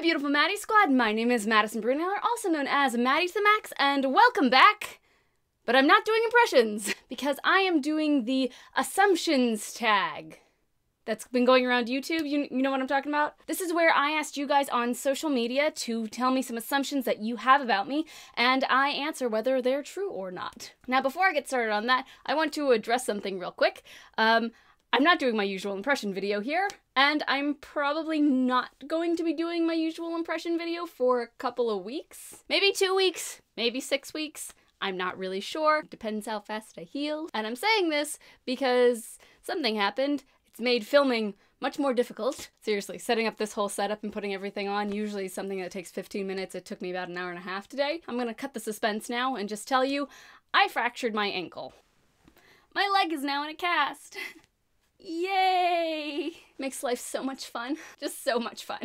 beautiful Maddie squad, my name is Madison Brunner, also known as Madi2theMax, and welcome back! But I'm not doing impressions, because I am doing the assumptions tag that's been going around YouTube. You know what I'm talking about? This is where I asked you guys on social media to tell me some assumptions that you have about me, and I answer whether they're true or not. Now, before I get started on that, I want to address something real quick. I'm not doing my usual impression video here, and I'm probably not going to be doing my usual impression video for a couple of weeks. Maybe 2 weeks, maybe 6 weeks. I'm not really sure. Depends how fast I heal. And I'm saying this because something happened. It's made filming much more difficult. Seriously, setting up this whole setup and putting everything on, usually something that takes 15 minutes. It took me about an hour and a half today. I'm gonna cut the suspense now and just tell you, I fractured my ankle. My leg is now in a cast. Yay! Makes life so much fun. Just so much fun.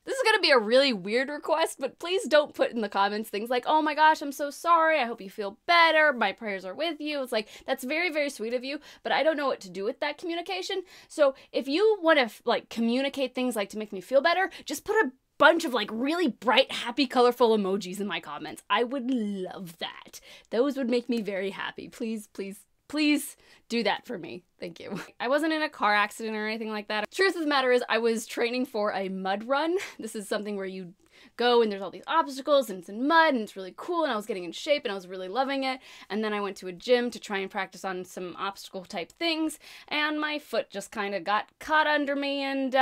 This is gonna be a really weird request, but please don't put in the comments things like, oh my gosh, I'm so sorry, I hope you feel better, my prayers are with you. It's like, that's very, very sweet of you, but I don't know what to do with that communication. So if you want to like communicate things like to make me feel better, just put a bunch of like really bright, happy, colorful emojis in my comments. I would love that. Those would make me very happy. Please, please, please do that for me. Thank you. I wasn't in a car accident or anything like that. Truth of the matter is I was training for a mud run. This is something where you go and there's all these obstacles and it's in mud and it's really cool, and I was getting in shape and I was really loving it. And then I went to a gym to try and practice on some obstacle type things, and my foot just kind of got caught under me and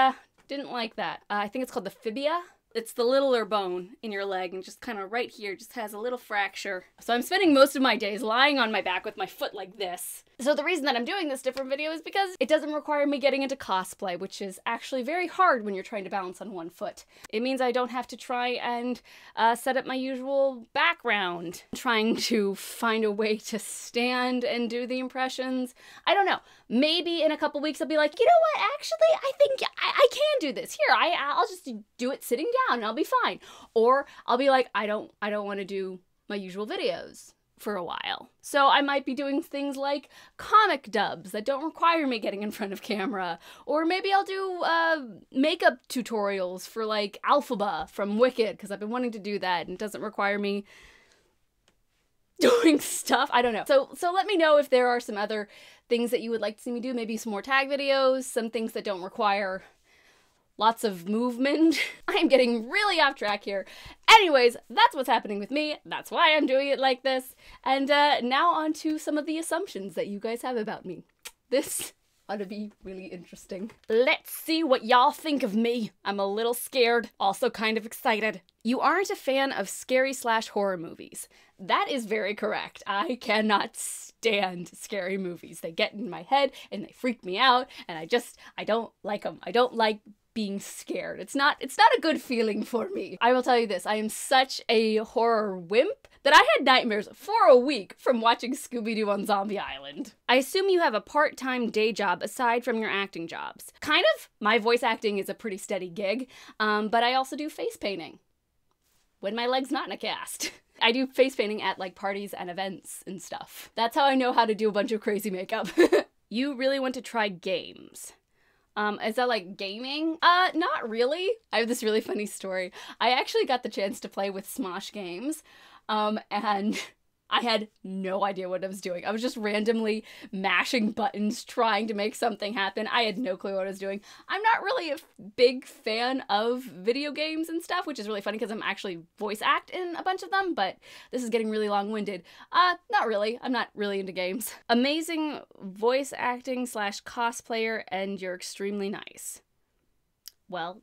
didn't like that. I think it's called the fibia. It's the littler bone in your leg, and just kind of right here just has a little fracture. So I'm spending most of my days lying on my back with my foot like this. So the reason that I'm doing this different video is because it doesn't require me getting into cosplay, which is actually very hard when you're trying to balance on one foot. It means I don't have to try and set up my usual background, trying to find a way to stand and do the impressions. I don't know. Maybe in a couple weeks I'll be like, you know what, actually, I think I can do this. Here, I'll just do it sitting down and I'll be fine. Or I'll be like, I don't want to do my usual videos for a while. So I might be doing things like comic dubs that don't require me getting in front of camera. Or maybe I'll do makeup tutorials for like Alphaba from Wicked, because I've been wanting to do that and it doesn't require me doing stuff. I don't know. So let me know if there are some other things that you would like to see me do. Maybe some more tag videos, some things that don't require lots of movement. I'm getting really off track here. Anyways, that's what's happening with me. That's why I'm doing it like this. And now on to some of the assumptions that you guys have about me. This ought to be really interesting. Let's see what y'all think of me. I'm a little scared, also kind of excited. You aren't a fan of scary/horror movies. That is very correct. I cannot stand scary movies. They get in my head and they freak me out, and I don't like them. I don't like being scared. It's not a good feeling for me. I will tell you this, I am such a horror wimp that I had nightmares for a week from watching Scooby-Doo on Zombie Island. I assume you have a part-time day job aside from your acting jobs. Kind of. My voice acting is a pretty steady gig, but I also do face painting when my leg's not in a cast. I do face painting at like parties and events and stuff. That's how I know how to do a bunch of crazy makeup. You really want to try games. Is that like gaming? Not really. I have this really funny story. I actually got the chance to play with Smosh Games, and I had no idea what I was doing. I was just randomly mashing buttons, trying to make something happen. I had no clue what I was doing. I'm not really a big fan of video games and stuff, which is really funny because I'm actually voice act in a bunch of them, but this is getting really long-winded. Not really. I'm not really into games. Amazing voice acting / cosplayer, and you're extremely nice. Well,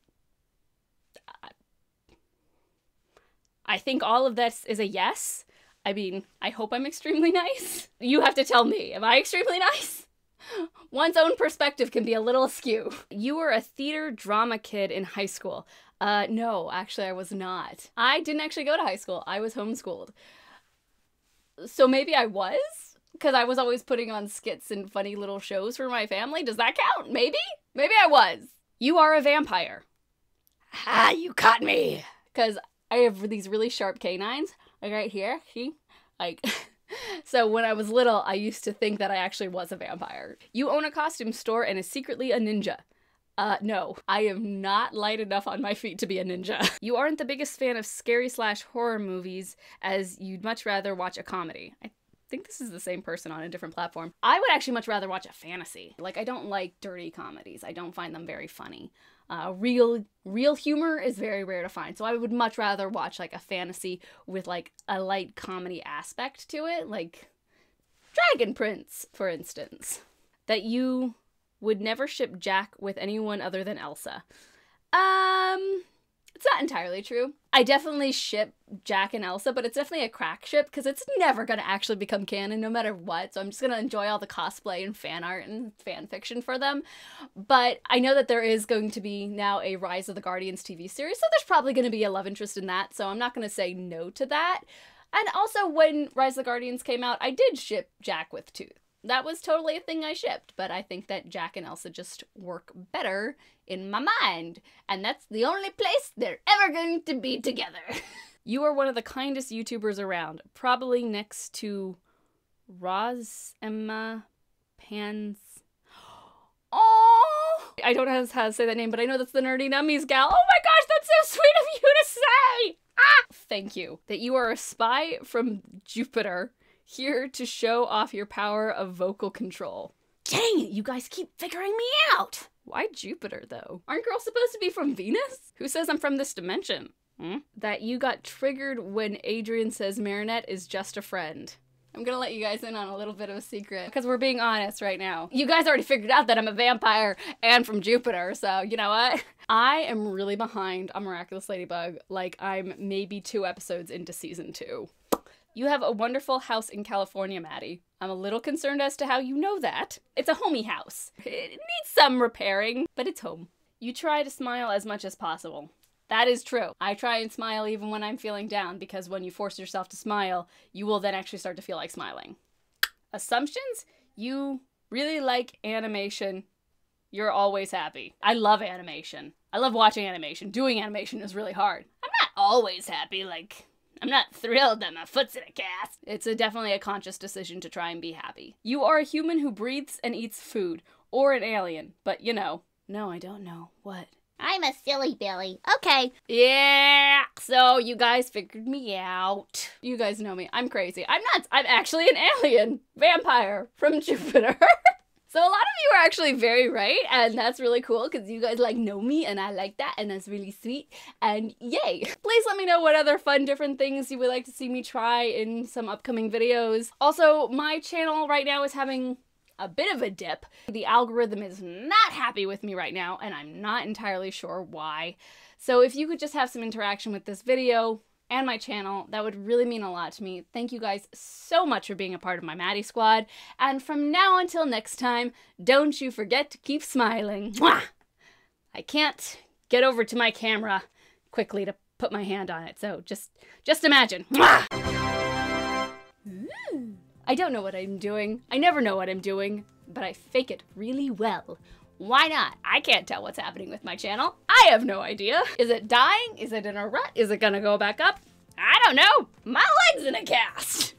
I think all of this is a yes. I mean, I hope I'm extremely nice. You have to tell me, am I extremely nice? One's own perspective can be a little askew. You were a theater drama kid in high school. No, actually I was not. I didn't actually go to high school. I was homeschooled. So maybe I was? Because I was always putting on skits and funny little shows for my family. Does that count? Maybe? Maybe I was. You are a vampire. Ha, you caught me. Because I have these really sharp canines. Like right here, see? Like, so when I was little, I used to think that I actually was a vampire. You own a costume store and is secretly a ninja. No, I am not light enough on my feet to be a ninja. You aren't the biggest fan of scary/horror movies, as you'd much rather watch a comedy. I think this is the same person on a different platform. I would actually much rather watch a fantasy. Like, I don't like dirty comedies. I don't find them very funny. Real humor is very rare to find. So I would much rather watch like a fantasy with like a light comedy aspect to it, like Dragon Prince, for instance. That you would never ship Jack with anyone other than Elsa. It's not entirely true. I definitely ship Jack and Elsa, but it's definitely a crack ship because it's never going to actually become canon no matter what. So I'm just going to enjoy all the cosplay and fan art and fan fiction for them. But I know that there is going to be now a Rise of the Guardians TV series, so there's probably going to be a love interest in that. So I'm not going to say no to that. And also when Rise of the Guardians came out, I did ship Jack with Tooth. That was totally a thing I shipped, but I think that Jack and Elsa just work better in my mind, and that's the only place they're ever going to be together. You are one of the kindest YouTubers around, probably next to Roz Emma Pans. Oh, I don't know how to say that name, but I know that's the Nerdy Nummies gal. Oh my gosh, that's so sweet of you to say! Ah! Thank you. That you are a spy from Jupiter, here to show off your power of vocal control. Dang it, you guys keep figuring me out! Why Jupiter, though? Aren't girls supposed to be from Venus? Who says I'm from this dimension? That you got triggered when Adrian says Marinette is just a friend. I'm gonna let you guys in on a little bit of a secret, because we're being honest right now. You guys already figured out that I'm a vampire and from Jupiter, so you know what? I am really behind on Miraculous Ladybug, like I'm maybe 2 episodes into season 2. You have a wonderful house in California, Maddie. I'm a little concerned as to how you know that. It's a homey house. It needs some repairing, but it's home. You try to smile as much as possible. That is true. I try and smile even when I'm feeling down, because when you force yourself to smile, you will then actually start to feel like smiling. Assumptions? You really like animation. You're always happy. I love animation. I love watching animation. Doing animation is really hard. I'm not always happy, like, I'm not thrilled that my foot's in a cast. It's definitely a conscious decision to try and be happy. You are a human who breathes and eats food, or an alien, but you know. No, I don't know. What? I'm a silly Billy. Okay. Yeah, so you guys figured me out. You guys know me. I'm crazy. I'm actually an alien vampire from Jupiter. So a lot of you are actually very right, and that's really cool because you guys like know me and I like that, and that's really sweet, and yay. Please let me know what other fun different things you would like to see me try in some upcoming videos. Also, my channel right now is having a bit of a dip. The algorithm is not happy with me right now, and I'm not entirely sure why. So if you could just have some interaction with this video and my channel, that would really mean a lot to me. Thank you guys so much for being a part of my Madi squad. And from now until next time, don't you forget to keep smiling. Mwah! I can't get over to my camera quickly to put my hand on it, so just imagine. Mwah! I don't know what I'm doing. I never know what I'm doing, but I fake it really well. Why not? I can't tell what's happening with my channel. I have no idea. Is it dying? Is it in a rut? Is it gonna go back up? I don't know. My leg's in a cast.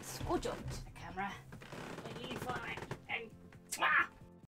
Squidget.